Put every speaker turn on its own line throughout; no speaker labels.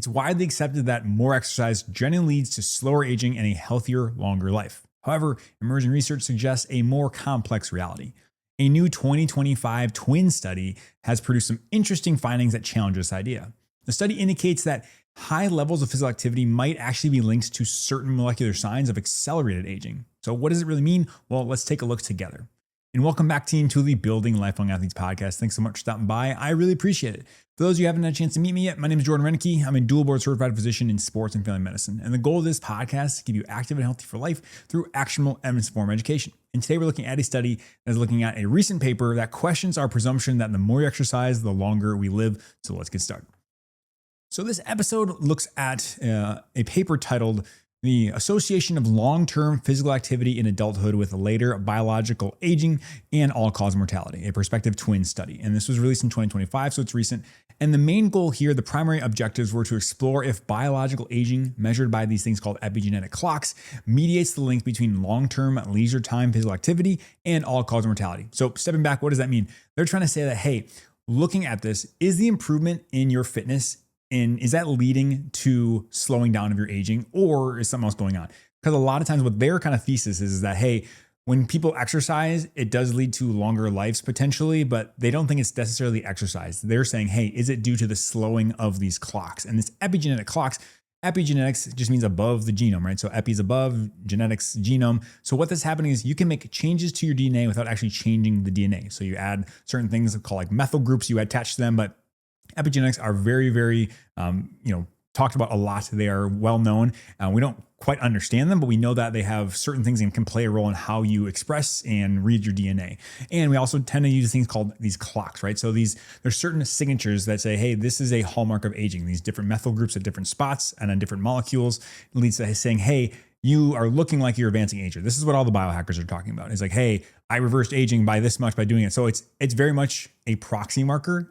It's widely accepted that more exercise generally leads to slower aging and a healthier, longer life. However, emerging research suggests a more complex reality. A new 2025 twin study has produced some interesting findings that challenge this idea. The study indicates that high levels of physical activity might actually be linked to certain molecular signs of accelerated aging. So what does it really mean? Well, let's take a look together. And welcome back, team, to the Building Lifelong Athletes podcast. Thanks so much for stopping by. I really appreciate it. For those of you who haven't had a chance to meet me yet, my name is Jordan Rennicke. I'm a dual board certified physician in sports and family medicine. And the goal of this podcast is to keep you active and healthy for life through actionable evidence-informed education. And today we're looking at a study that is looking at a recent paper that questions our presumption that the more you exercise, the longer we live. So let's get started. So this episode looks at a paper titled The Association of Long-Term Physical Activity in Adulthood with Later Biological Aging and All-Cause Mortality, a prospective twin study. And this was released in 2025, so it's recent. And the main goal here, the primary objectives were to explore if biological aging measured by these things called epigenetic clocks mediates the link between long-term leisure time physical activity and all-cause mortality. So stepping back, what does that mean? They're trying to say that, hey, looking at this, is the improvement in your fitness and is that leading to slowing down of your aging, or is something else going on? Because a lot of times what their kind of thesis is that, hey, when people exercise, it does lead to longer lives potentially, but they don't think it's necessarily exercise. They're saying, hey, is it due to the slowing of these clocks? And this epigenetic clocks, epigenetics just means above the genome, right? So epi is above, genetics, genome. So what that's happening is you can make changes to your DNA without actually changing the DNA. So you add certain things called like methyl groups you attach to them, but epigenetics are very, very, talked about a lot. They are well known. We don't quite understand them, but we know that they have certain things and can play a role in how you express and read your DNA. And we also tend to use things called these clocks, right? So there's certain signatures that say, hey, this is a hallmark of aging. These different methyl groups at different spots and on different molecules leads to saying, hey, you are looking like you're advancing ager. This is what all the biohackers are talking about. It's like, hey, I reversed aging by this much by doing it. So it's very much a proxy marker.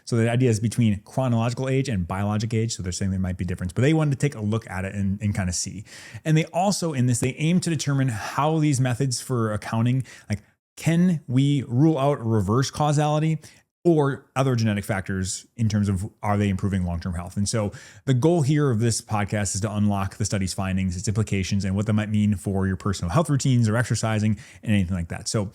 So the idea is between chronological age and biologic age. So they're saying there might be a difference, but they wanted to take a look at it and kind of see. And they also in this, they aim to determine how these methods for accounting, like can we rule out reverse causality or other genetic factors in terms of are they improving long-term health? And so the goal here of this podcast is to unlock the study's findings, its implications, and what that might mean for your personal health routines or exercising and anything like that. So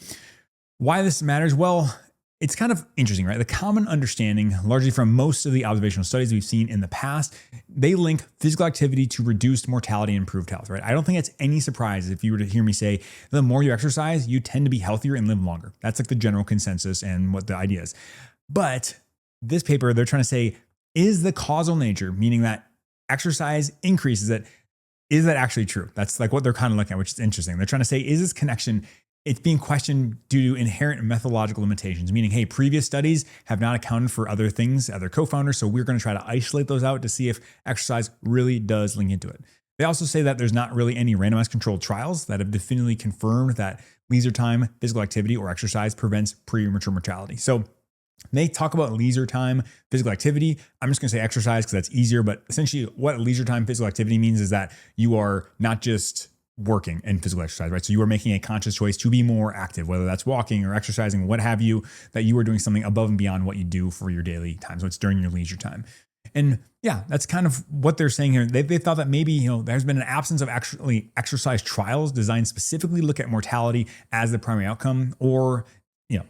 why this matters? Well, it's kind of interesting, right? The common understanding, largely from most of the observational studies we've seen in the past, they link physical activity to reduced mortality and improved health, right? I don't think it's any surprise if you were to hear me say, the more you exercise, you tend to be healthier and live longer. That's like the general consensus and what the idea is. But this paper, they're trying to say, is the causal nature, meaning that exercise increases it, is that actually true? That's like what they're kind of looking at, which is interesting. They're trying to say, is this connection, it's being questioned due to inherent methodological limitations, meaning, hey, previous studies have not accounted for other things, other confounders. So we're going to try to isolate those out to see if exercise really does link into it. They also say that there's not really any randomized controlled trials that have definitively confirmed that leisure time, physical activity, or exercise prevents premature mortality. So they talk about leisure time physical activity. I'm just going to say exercise because that's easier. But essentially what leisure time physical activity means is that you are not just working in physical exercise, right? So you are making a conscious choice to be more active, whether that's walking or exercising, what have you, that you are doing something above and beyond what you do for your daily time. So it's during your leisure time. And yeah, that's kind of what they're saying here. They thought that maybe, there's been an absence of actually exercise trials designed specifically to look at mortality as the primary outcome or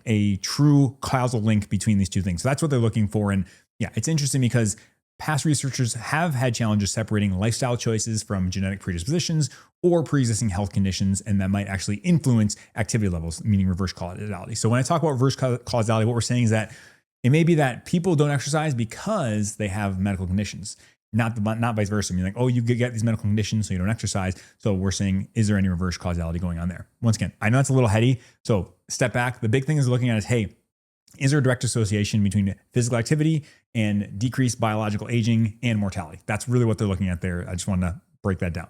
a true causal link between these two things. So that's what they're looking for. And yeah, it's interesting because past researchers have had challenges separating lifestyle choices from genetic predispositions or pre-existing health conditions, and that might actually influence activity levels, meaning reverse causality. So when I talk about reverse causality, what we're saying is that it may be that people don't exercise because they have medical conditions, not vice versa. I mean, like, oh, you get these medical conditions, so you don't exercise. So we're saying, is there any reverse causality going on there? Once again, I know it's a little heady. So step back. The big thing is looking at is, hey, is there a direct association between physical activity and decreased biological aging and mortality? That's really what they're looking at there. I just wanted to break that down.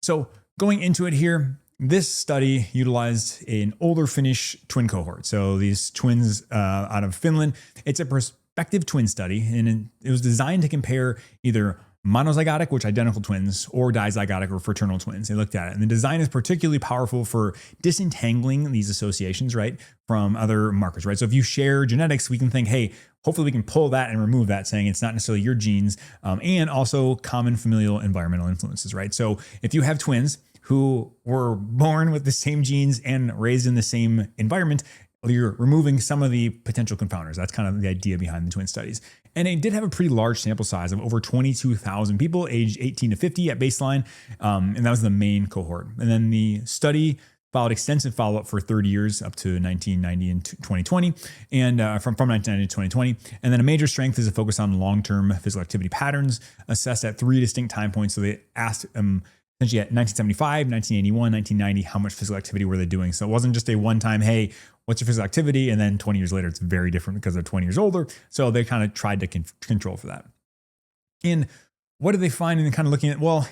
So going into it here, this study utilized an older Finnish twin cohort. So these twins out of Finland, it's a prospective twin study, and it was designed to compare either monozygotic, which identical twins, or dizygotic or fraternal twins. They looked at it. And the design is particularly powerful for disentangling these associations, right, from other markers, right? So if you share genetics, we can think, hey, hopefully we can pull that and remove that, saying it's not necessarily your genes, and also common familial environmental influences, right? So if you have twins who were born with the same genes and raised in the same environment, you're removing some of the potential confounders. That's kind of the idea behind the twin studies. And it did have a pretty large sample size of over 22,000 people aged 18 to 50 at baseline. And that was the main cohort. And then the study followed extensive follow-up for 30 years up to 1990 and 2020, and from 1990 to 2020. And then a major strength is a focus on long-term physical activity patterns assessed at 3 distinct time points. So they asked essentially at 1975, 1981, 1990, how much physical activity were they doing? So it wasn't just a one-time, hey, what's your physical activity? And then 20 years later, it's very different because they're 20 years older. So they kind of tried to control for that. And what did they find in kind of looking at? Well,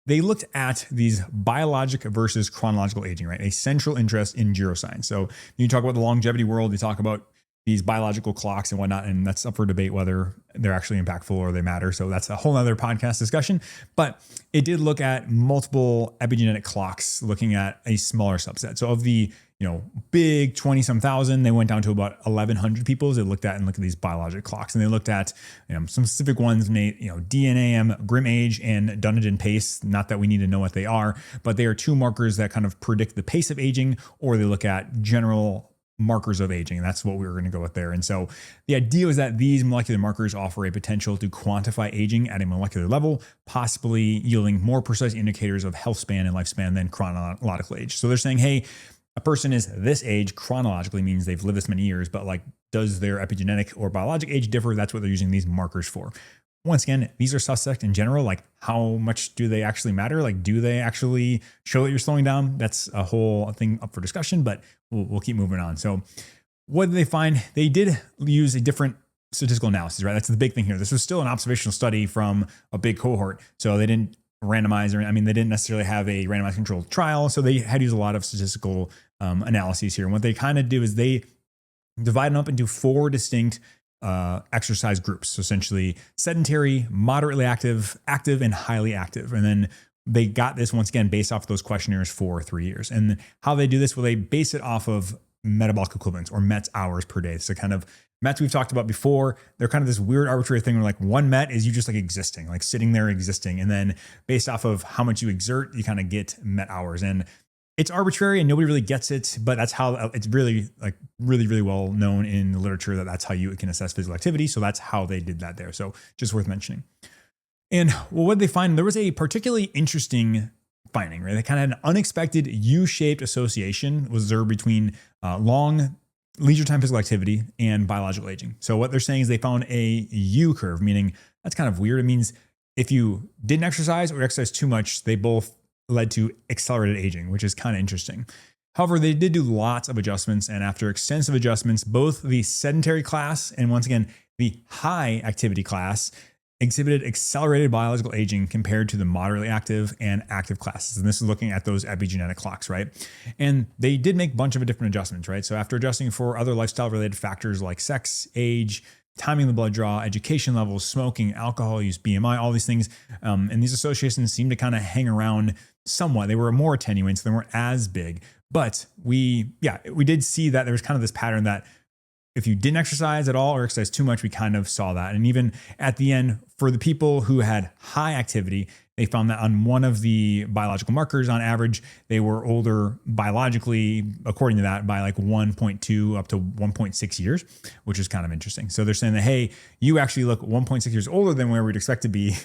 they looked at these biologic versus chronological aging, right? A central interest in geroscience. So you talk about the longevity world, you talk about these biological clocks and whatnot, and that's up for debate whether they're actually impactful or they matter. So that's a whole other podcast discussion. But it did look at multiple epigenetic clocks, looking at a smaller subset. So of the big 20-some thousand, they went down to about 1,100 people. They looked at these biologic clocks, and they looked at some specific ones, DNAM, Grim age, and Dunedin pace. Not that we need to know what they are, but they are two markers that kind of predict the pace of aging, or they look at general markers of aging. And that's what we were going to go with there. And so the idea was that these molecular markers offer a potential to quantify aging at a molecular level, possibly yielding more precise indicators of health span and lifespan than chronological age. So they're saying, hey, a person is this age chronologically means they've lived this many years, but does their epigenetic or biologic age differ? That's what they're using these markers for. Once again, these are suspect in general. How much do they actually matter? Do they actually show that you're slowing down? That's a whole thing up for discussion, but we'll keep moving on. So what did they find? They did use a different statistical analysis, right? That's the big thing here. This was still an observational study from a big cohort. So they didn't randomize, they didn't necessarily have a randomized controlled trial. So they had to use a lot of statistical analyses here. And what they kind of do is they divide them up into 4 distinct exercise groups. So essentially sedentary, moderately active, active, and highly active. And then they got this once again based off of those questionnaires for 3 years. And how they do this, well, they base it off of metabolic equivalents or METs hours per day. So kind of METs we've talked about before, they're kind of this weird arbitrary thing where 1 MET is you just existing, sitting there existing. And then based off of how much you exert, you kind of get MET hours. And it's arbitrary and nobody really gets it, but that's how it's really really well known in the literature that that's how you can assess physical activity. So that's how they did that there. So just worth mentioning. And what did they find? There was a particularly interesting finding, right? They kind of had an unexpected U-shaped association was observed between long leisure time physical activity and biological aging. So what they're saying is they found a U curve, meaning that's kind of weird. It means if you didn't exercise or exercise too much, they both led to accelerated aging, which is kind of interesting. However, they did do lots of adjustments, and after extensive adjustments, both the sedentary class and once again, the high activity class exhibited accelerated biological aging compared to the moderately active and active classes. And this is looking at those epigenetic clocks, right? And they did make a bunch of different adjustments, right? So after adjusting for other lifestyle related factors like sex, age, timing of the blood draw, education levels, smoking, alcohol use, BMI, all these things. And these associations seem to kind of hang around somewhat. They were more attenuated, so they weren't as big. But we did see that there was kind of this pattern that if you didn't exercise at all or exercise too much, we kind of saw that. And even at the end, for the people who had high activity, they found that on one of the biological markers, on average, they were older biologically, according to that, by 1.2 up to 1.6 years, which is kind of interesting. So they're saying that, hey, you actually look 1.6 years older than where we'd expect to be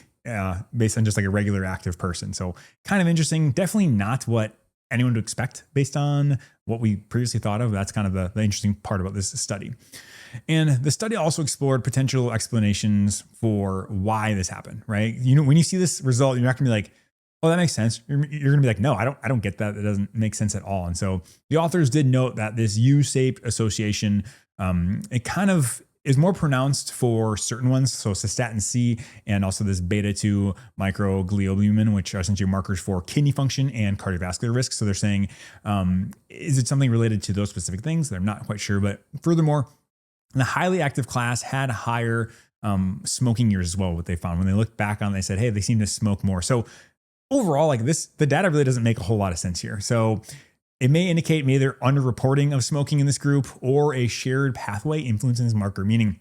based on just a regular active person. So kind of interesting. Definitely not what anyone would expect based on what we previously thought of. That's kind of the interesting part about this study. And the study also explored potential explanations for why this happened, right? When you see this result, you're not gonna be like, oh, that makes sense. You're gonna be like, no, I don't get that. That doesn't make sense at all. And so the authors did note that this U-shaped association, it kind of is more pronounced for certain ones. So cystatin C and also this beta-2 microglobulin, which are essentially markers for kidney function and cardiovascular risk. So they're saying, is it something related to those specific things? They're not quite sure. But furthermore, the highly active class had higher smoking years as well, what they found. When they looked back on it, they said, hey, they seem to smoke more. So overall, like this, the data really doesn't make a whole lot of sense here. So it may indicate maybe they're underreporting of smoking in this group or a shared pathway influencing this marker, meaning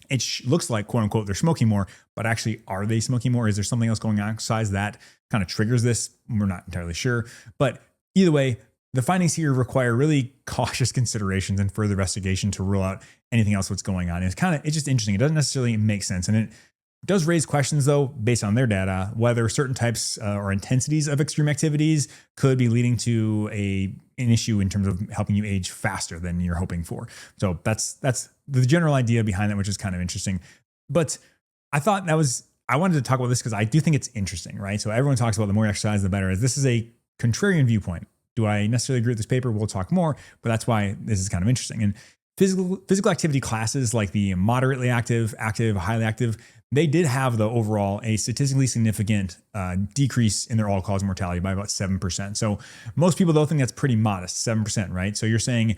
it looks like, quote unquote, they're smoking more, but actually, are they smoking more? Is there something else going on exercise that kind of triggers this? We're not entirely sure. But either way, the findings here require really cautious considerations and further investigation to rule out anything else what's going on. It's just interesting. It doesn't necessarily make sense. And it does raise questions, though, based on their data, whether certain types or intensities of extreme activities could be leading to an issue in terms of helping you age faster than you're hoping for. So that's the general idea behind that, which is kind of interesting. But I thought I wanted to talk about this because I do think it's interesting, right? So everyone talks about the more exercise, the better. This is a contrarian viewpoint. Do I necessarily agree with this paper? We'll talk more, but that's why this is kind of interesting. And physical activity classes like the moderately active, highly active, they did have the overall a statistically significant decrease in their all-cause mortality by about 7%. So most people though think that's pretty modest, 7%, right? So you're saying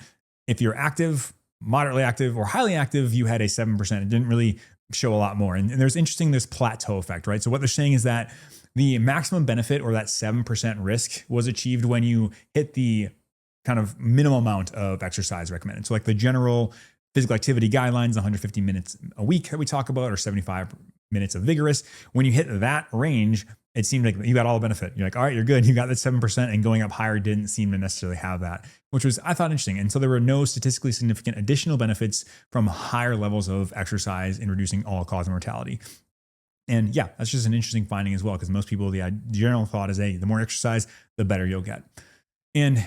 if you're active, moderately active, or highly active, you had a 7%. It didn't really show a lot more. And there's plateau effect, right? So what they're saying is that the maximum benefit or that 7% risk was achieved when you hit the kind of minimal amount of exercise recommended. So like the general physical activity guidelines, 150 minutes a week that we talk about, or 75 minutes of vigorous. When you hit that range, it seemed like you got all the benefit. You're like, all right, you're good. You got that 7%, and going up higher didn't seem to necessarily have that, which was, I thought, interesting. And so there were no statistically significant additional benefits from higher levels of exercise in reducing all-cause mortality. And yeah, that's just an interesting finding as well, because most people, the general thought is, hey, the more exercise, the better you'll get. And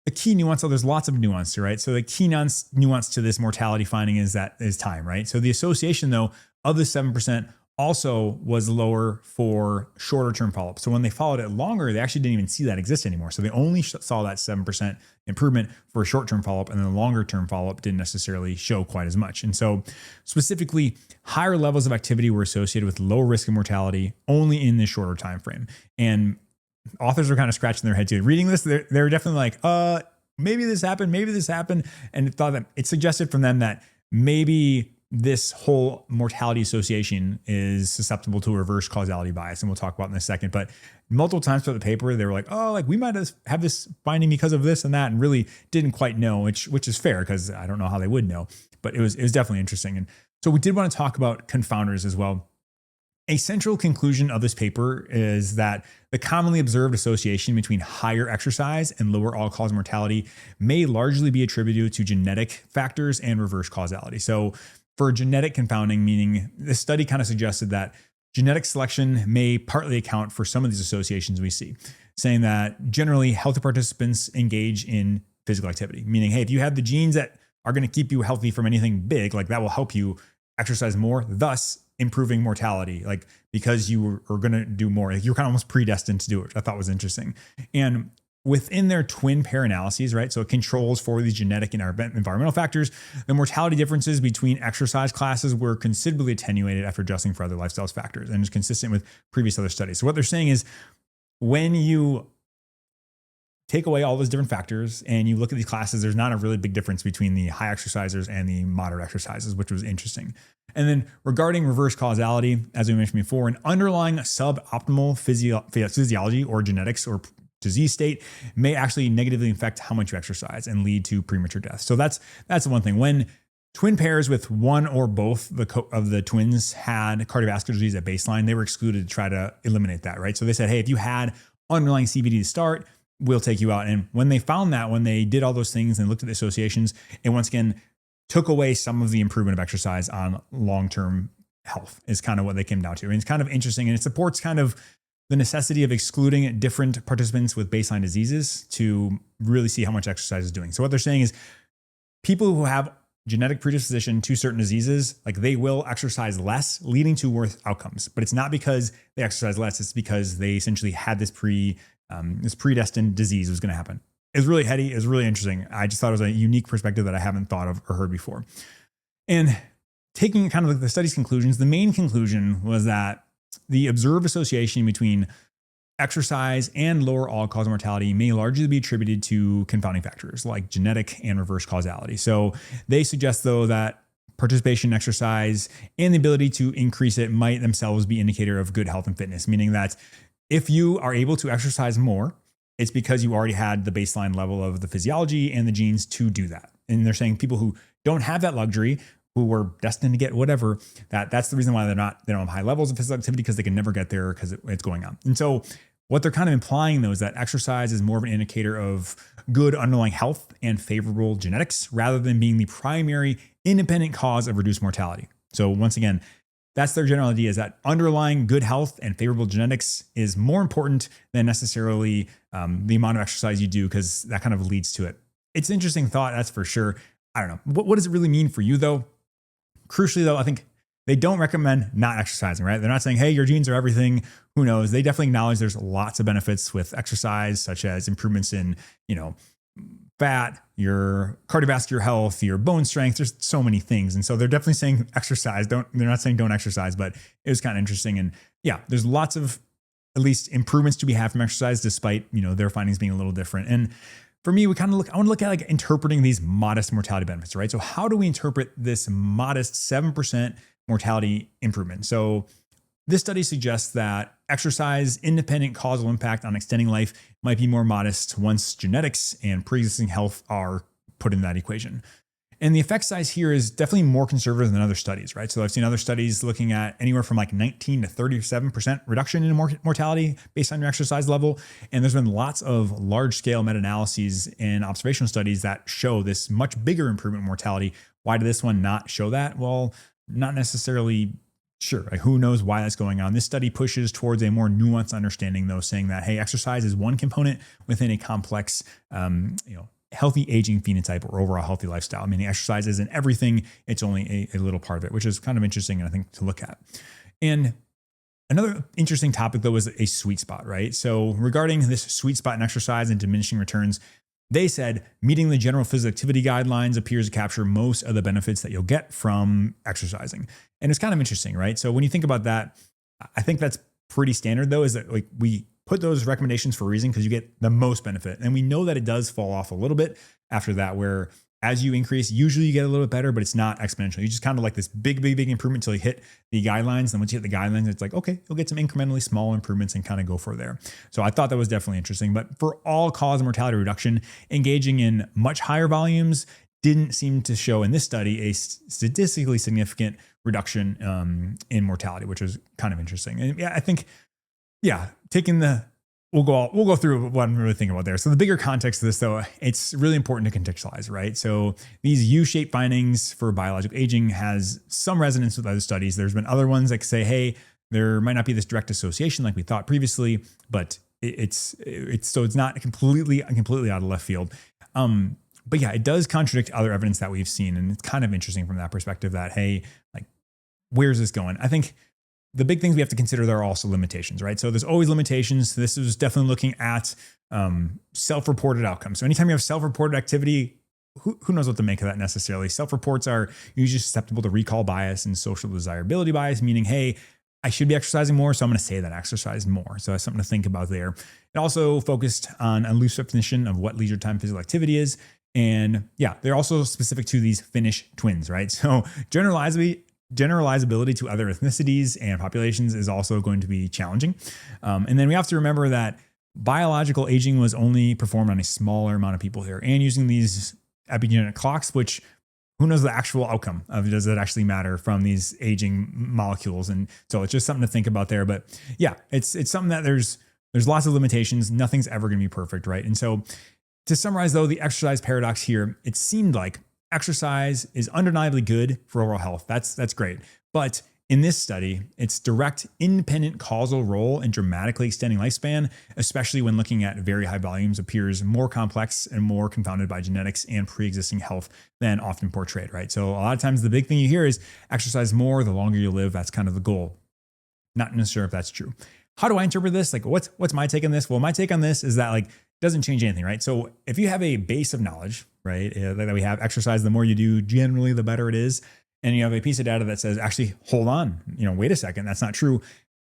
the key nuance, so there's lots of nuance here, right? So the key nuance to this mortality finding is time, right? So the association though of the 7% also was lower for shorter term follow-up. So when they followed it longer, they actually didn't even see that exist anymore. So they only saw that 7% improvement for a short-term follow-up, and then the longer-term follow-up didn't necessarily show quite as much. And so specifically, higher levels of activity were associated with lower risk of mortality only in this shorter time frame. And authors are kind of scratching their head too. Reading this, they're definitely like, maybe this happened, and thought that it suggested from them that maybe this whole mortality association is susceptible to a reverse causality bias, and we'll talk about in a second. But multiple times throughout the paper, they were like, we might have this finding because of this and that, and really didn't quite know, which is fair, because I don't know how they would know, but it was definitely interesting. And so we did want to talk about confounders as well. A central conclusion of this paper is that the commonly observed association between higher exercise and lower all-cause mortality may largely be attributed to genetic factors and reverse causality. So for genetic confounding, meaning this study kind of suggested that genetic selection may partly account for some of these associations we see, saying that generally healthy participants engage in physical activity, meaning, hey, if you have the genes that are going to keep you healthy from anything big, like that will help you exercise more, thus improving mortality, like because you are going to do more, like you're kind of almost predestined to do it, which I thought was interesting. And within their twin pair analyses, right? So it controls for these genetic and environmental factors. The mortality differences between exercise classes were considerably attenuated after adjusting for other lifestyle factors, and is consistent with previous other studies. So what they're saying is, when you take away all those different factors and you look at these classes, there's not a really big difference between the high exercisers and the moderate exercisers, which was interesting. And then regarding reverse causality, as we mentioned before, an underlying suboptimal physiology or genetics or disease state may actually negatively affect how much you exercise and lead to premature death. So that's one thing. When twin pairs with one or both of the twins had cardiovascular disease at baseline, they were excluded to try to eliminate that, right? So they said, hey, if you had underlying CVD to start, we'll take you out. And when they found that, when they did all those things and looked at the associations, it once again took away some of the improvement of exercise on long-term health is kind of what they came down to. And it's kind of interesting, and it supports kind of the necessity of excluding different participants with baseline diseases to really see how much exercise is doing. So what they're saying is people who have genetic predisposition to certain diseases, like they will exercise less, leading to worse outcomes. But it's not because they exercise less, it's because they essentially had this predestined disease was going to happen. It's really heady. It's really interesting. I just thought it was a unique perspective that I haven't thought of or heard before. And taking kind of like the study's conclusions, the main conclusion was that the observed association between exercise and lower all-cause mortality may largely be attributed to confounding factors like genetic and reverse causality. So they suggest, though, that participation in exercise, and the ability to increase it might themselves be indicator of good health and fitness, meaning that if you are able to exercise more, it's because you already had the baseline level of the physiology and the genes to do that. And they're saying people who don't have that luxury, who were destined to get whatever, that's the reason why they don't have high levels of physical activity, because they can never get there because it's going on. And so what they're kind of implying, though, is that exercise is more of an indicator of good underlying health and favorable genetics rather than being the primary independent cause of reduced mortality. So once again, that's their general idea, is that underlying good health and favorable genetics is more important than necessarily the amount of exercise you do, because that kind of leads to it. It's an interesting thought, that's for sure. I don't know. What does it really mean for you, though? Crucially, though, I think they don't recommend not exercising, right? They're not saying, hey, your genes are everything. Who knows? They definitely acknowledge there's lots of benefits with exercise, such as improvements in, fat, your cardiovascular health, your bone strength. There's so many things. And so they're definitely saying exercise. They're not saying don't exercise, but it was kind of interesting. And yeah, there's lots of at least improvements to be had from exercise, despite, their findings being a little different. And for me, I want to look at like interpreting these modest mortality benefits, right? So how do we interpret this modest 7% mortality improvement? So this study suggests that exercise independent causal impact on extending life might be more modest once genetics and pre-existing health are put in that equation. And the effect size here is definitely more conservative than other studies, right? So I've seen other studies looking at anywhere from like 19 to 37% reduction in mortality based on your exercise level. And there's been lots of large scale meta-analyses and observational studies that show this much bigger improvement in mortality. Why did this one not show that? Well, not necessarily sure. Like, who knows why that's going on? This study pushes towards a more nuanced understanding, though, saying that, hey, exercise is one component within a complex, healthy aging phenotype or overall healthy lifestyle. I mean, the exercise isn't everything. It's only a little part of it, which is kind of interesting, I think, to look at. And another interesting topic, though, is a sweet spot, right? So regarding this sweet spot in exercise and diminishing returns, they said meeting the general physical activity guidelines appears to capture most of the benefits that you'll get from exercising. And it's kind of interesting, right? So when you think about that, I think that's pretty standard, though, is that like we put those recommendations for a reason, because you get the most benefit. And we know that it does fall off a little bit after that, where as you increase, usually you get a little bit better, but it's not exponential. You just kind of like this big improvement until you hit the guidelines. And once you hit the guidelines, it's like, okay, you'll get some incrementally small improvements and kind of go for there. So I thought that was definitely interesting. But for all cause mortality reduction, engaging in much higher volumes didn't seem to show in this study a statistically significant reduction in mortality, which was kind of interesting. And yeah, I think, we'll go through what I'm really thinking about there. So the bigger context of this, though, it's really important to contextualize, right? So these U-shaped findings for biological aging has some resonance with other studies. There's been other ones that say, hey, there might not be this direct association like we thought previously, but it's not completely out of left field. But yeah, it does contradict other evidence that we've seen. And it's kind of interesting from that perspective that, hey, like, where's this going? I think the big things we have to consider, there are also limitations, right? So there's always limitations. This is definitely looking at self-reported outcomes. So anytime you have self-reported activity, who knows what to make of that necessarily? Self-reports are usually susceptible to recall bias and social desirability bias, meaning, hey, I should be exercising more, so I'm going to say that I exercise more. So that's something to think about there. It also focused on a loose definition of what leisure time physical activity is. And yeah, they're also specific to these Finnish twins, right? So generalizability to other ethnicities and populations is also going to be challenging. And then we have to remember that biological aging was only performed on a smaller amount of people here, and using these epigenetic clocks, which who knows the actual outcome of, does it actually matter from these aging molecules? And so it's just something to think about there. But yeah, it's something that there's lots of limitations. Nothing's ever going to be perfect, right? And so to summarize, though, the exercise paradox here, it seemed like exercise is undeniably good for overall health. That's great. But in this study, its direct independent causal role in dramatically extending lifespan, especially when looking at very high volumes, appears more complex and more confounded by genetics and pre-existing health than often portrayed, right? So a lot of times the big thing you hear is exercise more, the longer you live. That's kind of the goal. Not necessarily if that's true. How do I interpret this? Like, what's my take on this? Well, my take on this is that, like, it doesn't change anything, right? So if you have a base of knowledge, right, that we have, exercise, the more you do, generally, the better it is. And you have a piece of data that says, actually, hold on, wait a second, that's not true.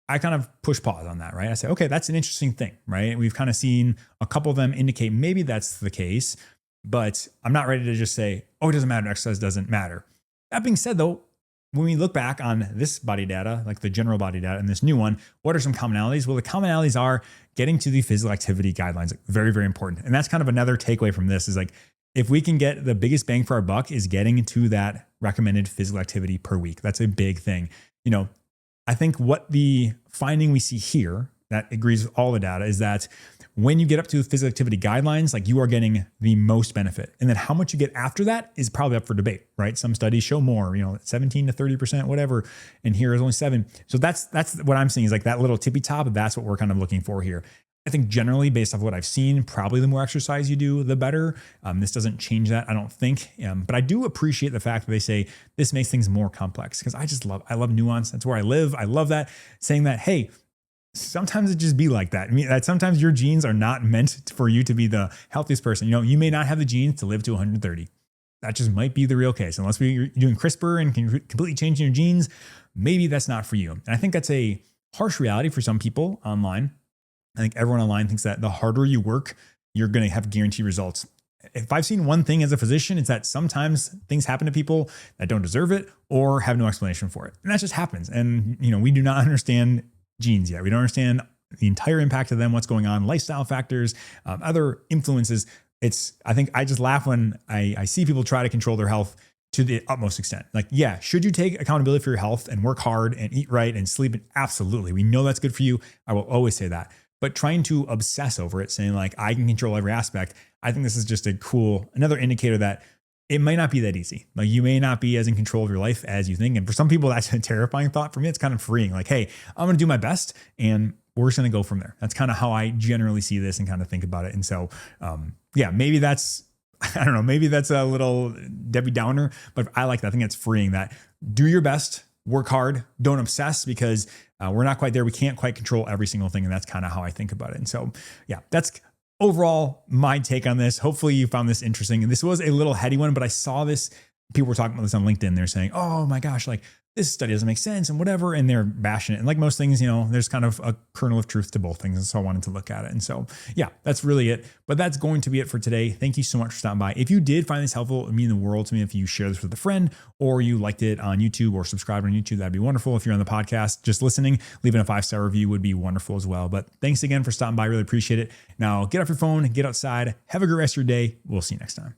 I kind of push pause on that, right? I say, okay, that's an interesting thing, right? We've kind of seen a couple of them indicate maybe that's the case, but I'm not ready to just say, oh, it doesn't matter, exercise doesn't matter. That being said, though, when we look back on this body data, like the general body data and this new one, what are some commonalities? Well, the commonalities are getting to the physical activity guidelines, like very, very important. And that's kind of another takeaway from this is like, if we can get the biggest bang for our buck is getting to that recommended physical activity per week. That's a big thing. I think what the finding we see here that agrees with all the data is that when you get up to the physical activity guidelines, like you are getting the most benefit. And then how much you get after that is probably up for debate, right? Some studies show more, 17 to 30%, whatever. And here is only 7. So that's what I'm seeing is like that little tippy top. That's what we're kind of looking for here. I think generally based off what I've seen, probably the more exercise you do, the better. This doesn't change that, I don't think. But I do appreciate the fact that they say this makes things more complex because I love nuance. That's where I live. I love that saying that, hey, sometimes it just be like that. I mean, that sometimes your genes are not meant for you to be the healthiest person. You may not have the genes to live to 130. That just might be the real case. Unless you're doing CRISPR and can completely change your genes, maybe that's not for you. And I think that's a harsh reality for some people online. I think everyone online thinks that the harder you work, you're going to have guaranteed results. If I've seen one thing as a physician, it's that sometimes things happen to people that don't deserve it or have no explanation for it. And that just happens. And, we do not understand genes yet. We don't understand the entire impact of them, what's going on, lifestyle factors, other influences. I think I just laugh when I see people try to control their health to the utmost extent. Like, yeah, should you take accountability for your health and work hard and eat right and sleep? Absolutely. We know that's good for you. I will always say that. But trying to obsess over it, saying like, I can control every aspect, I think this is just another indicator that it might not be that easy. Like you may not be as in control of your life as you think. And for some people, that's a terrifying thought. For me, it's kind of freeing. Like, hey, I'm going to do my best and we're just going to go from there. That's kind of how I generally see this and kind of think about it. And so, maybe that's, I don't know, maybe that's a little Debbie Downer, but I like that. I think it's freeing that do your best, work hard, don't obsess because we're not quite there. We can't quite control every single thing. And that's kind of how I think about it. And so, that's overall my take on this. Hopefully you found this interesting. And this was a little heady one, but I saw this. People were talking about this on LinkedIn. They're saying, oh my gosh, like this study doesn't make sense and whatever. And they're bashing it. And like most things, there's kind of a kernel of truth to both things. And so I wanted to look at it. And so, that's really it. But that's going to be it for today. Thank you so much for stopping by. If you did find this helpful, it would mean the world to me if you share this with a friend or you liked it on YouTube or subscribed on YouTube. That'd be wonderful. If you're on the podcast, just listening, leaving a 5-star review would be wonderful as well. But thanks again for stopping by. Really appreciate it. Now get off your phone, get outside, have a great rest of your day. We'll see you next time.